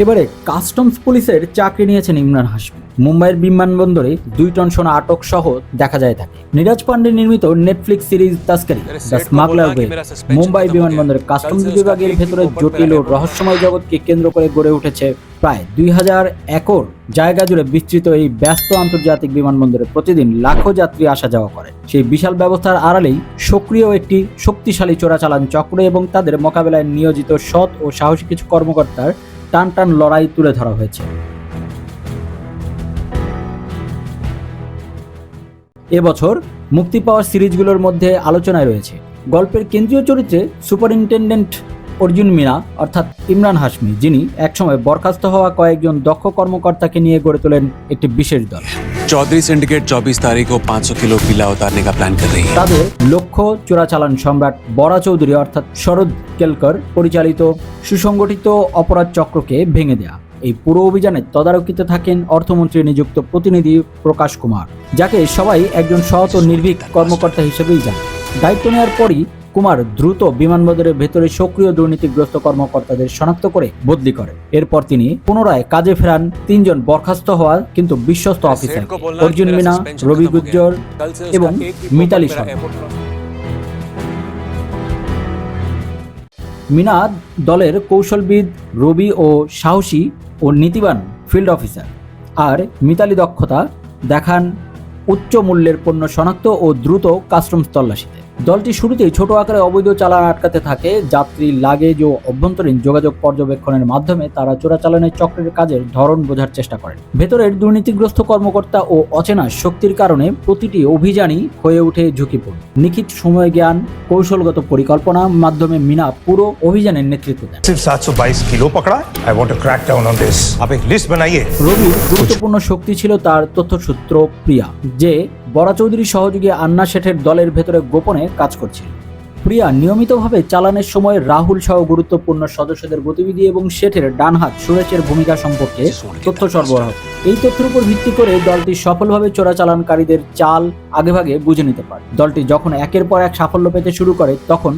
এবারে কাস্টমস পুলিশের চাকরি নিয়েছেন ইমরান হাশমি। মুম্বাইয়ের বিমানবন্দরে 2 টন সোনা আটক সহ দেখা যায় তাকে। নীরজ পান্ডে নির্মিত Netflix series Taskaree the smuggler web Mumbai বিমানবন্দরের কাস্টমস বিভাগের ভেতরে জটিল ও রহস্যময় জগৎকে কেন্দ্র করে গড়ে উঠেছে। প্রায় 2000 একর জায়গা জুড়ে বিস্তৃত এই ব্যস্ত আন্তর্জাতিক বিমানবন্দরে প্রতিদিন লাখো যাত্রী আসা যাওয়া করে। সেই বিশাল ব্যবস্থার আড়ালেই সক্রিয় একটি শক্তিশালী চোরাচালান চক্র এবং তাদের মোকাবেলায় নিয়োজিত সৎ ও সাহসী কিছু কর্মকর্তার টান টান লড়াই তুলে ধরা হয়েছে। এবছর মুক্তি পাওয়া সিরিজগুলোর মধ্যে আলোচনায় রয়েছে গল্পের কেন্দ্রীয় চরিত্রে সুপারিনটেন্ডেন্ট অর্জুন মিনা অর্থাৎ ইমরান হাশমি, যিনি একসময় বরখাস্ত হওয়া কয়েকজন দক্ষ কর্মকর্তাকে নিয়ে গড়ে তোলেন একটি বিশেষ দল। चौधरी सिंडिकेट 24 तारीख को 500 किलो पीला उतारने का प्लान कर रही है। তাদের লক্ষ্য চোরাচালান সম্রাট বরা চৌধুরী অর্থাৎ শরদ কেলকর পরিচালিত সুসংগঠিত অপরাধ চক্রকে ভেঙে দেয়া। এই পুরো অভিযানে তদারকিতে থাকেন অর্থমন্ত্রী নিযুক্ত প্রতিনিধি প্রকাশ কুমার, যাকে সবাই একজন সৎ ও নির্ভীক কর্মকর্তা হিসেবেই জানে। দায়িত্ব নেওয়ার পরই কুমার দ্রুত বিমানবন্দরের ভেতরে সক্রিয় দুর্নীতিগ্রস্ত কর্মকর্তাদের শনাক্ত করে বদলি করে। এরপর তিনি পুনরায় কাজে ফেরান 3 জন বরখাস্ত হওয়া কিন্তু বিশ্বস্ত অফিসার অর্জুন মিনা, রবি গুজ্জর এবং মিতালি শর্মা। মিনা দলের কৌশলবিদ, রবি ও সাহসী ও নীতিবান ফিল্ড অফিসার, আর মিতালি দক্ষতা দেখান উচ্চ মূল্যের পণ্য শনাক্ত ও দ্রুত কাস্টমস তল্লাশিতে। দলটি শুরুতেই ছোট আকারে অবৈধ চালান আটকাতে থাকে। যাত্রী, লাগেজ ও অভ্যন্তরীণ যোগাযোগ পর্যবেক্ষণের মাধ্যমে তারা চোরাচালানের চক্রের কাজের ধরন বোঝার চেষ্টা করেন। ভেতরের দুর্নীতিগ্রস্ত কর্মকর্তা ও অচেনা শক্তির কারণে প্রতিটি অভিযানই হয়ে ওঠে ঝুঁকিপূর্ণ। নিখিত সময় জ্ঞান, কৌশলগত পরিকল্পনার মাধ্যমে মিনা পুরো অভিযানের নেতৃত্ব দেন। सिर्फ 722 किलो पकड़ा। I want to crack down on this. आप एक लिस्ट बनाइए। রবির গুরুত্বপূর্ণ শক্তি ছিল তার তথ্যসূত্র প্রিয়া, যে বরা চৌধুরীর সহযোগী আন্না শেঠের দলের ভেতরে গোপনে কাজ করছিল। প্রিয়া নিয়মিতভাবে চালানের সময় রাহুল সহ গুরুত্বপূর্ণ সদস্যদের গতিবিধি এবং শেঠের ডান হাত সুরেশের ভূমিকা সম্পর্কে তথ্য সরবরাহ। এই তথ্যের উপর ভিত্তি করে দলটি সফলভাবে চোরাচালানকারীদের চাল আগেভাগে বুঝে নিতে পারে। দলটি যখন একের পর এক সাফল্য পেতে শুরু করে, তখন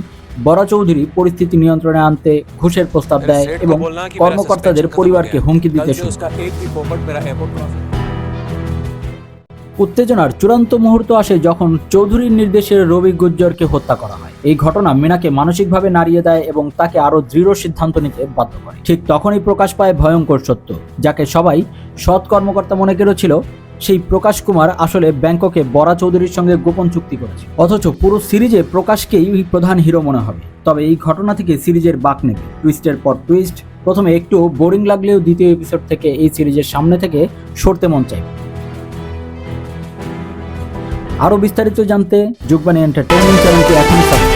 বরা চৌধুরী পরিস্থিতি নিয়ন্ত্রণে আনতে ঘুষের প্রস্তাব দেয় এবং কর্মকর্তাদের পরিবারকে হুমকি দিতে শুরু করে। উত্তেজনার চূড়ান্ত মুহূর্ত আসে যখন চৌধুরীর নির্দেশে রবি গুজ্জরকে হত্যা করা হয়। এই ঘটনা মিনাকে মানসিকভাবে নাড়িয়ে দেয় এবং তাকে আরো দৃঢ় সিদ্ধান্ত নিতে বাধ্য করে। ঠিক তখনই প্রকাশ পায় ভয়ঙ্কর সত্য, যাকে সবাই সৎ কর্মকর্তা মনে করেছিল। সেই প্রকাশ কুমার আসলে ব্যাংককে বরা চৌধুরীর সঙ্গে গোপন চুক্তি করেছে। অথচ পুরো সিরিজে প্রকাশকেই প্রধান হিরো মনে হবে। তবে এই ঘটনা থেকে সিরিজের বাঁক নেবে টুইস্টের পর টুইস্ট। প্রথমে একটু বোরিং লাগলেও দ্বিতীয় এপিসোড থেকে এই সিরিজের সামনে থেকে সরতে মন চাইবে। আরও বিস্তারিত জানতে যুগবাণী এন্টারটেইনমেন্ট চ্যানেলটি এখনই সাবস্ক্রাইব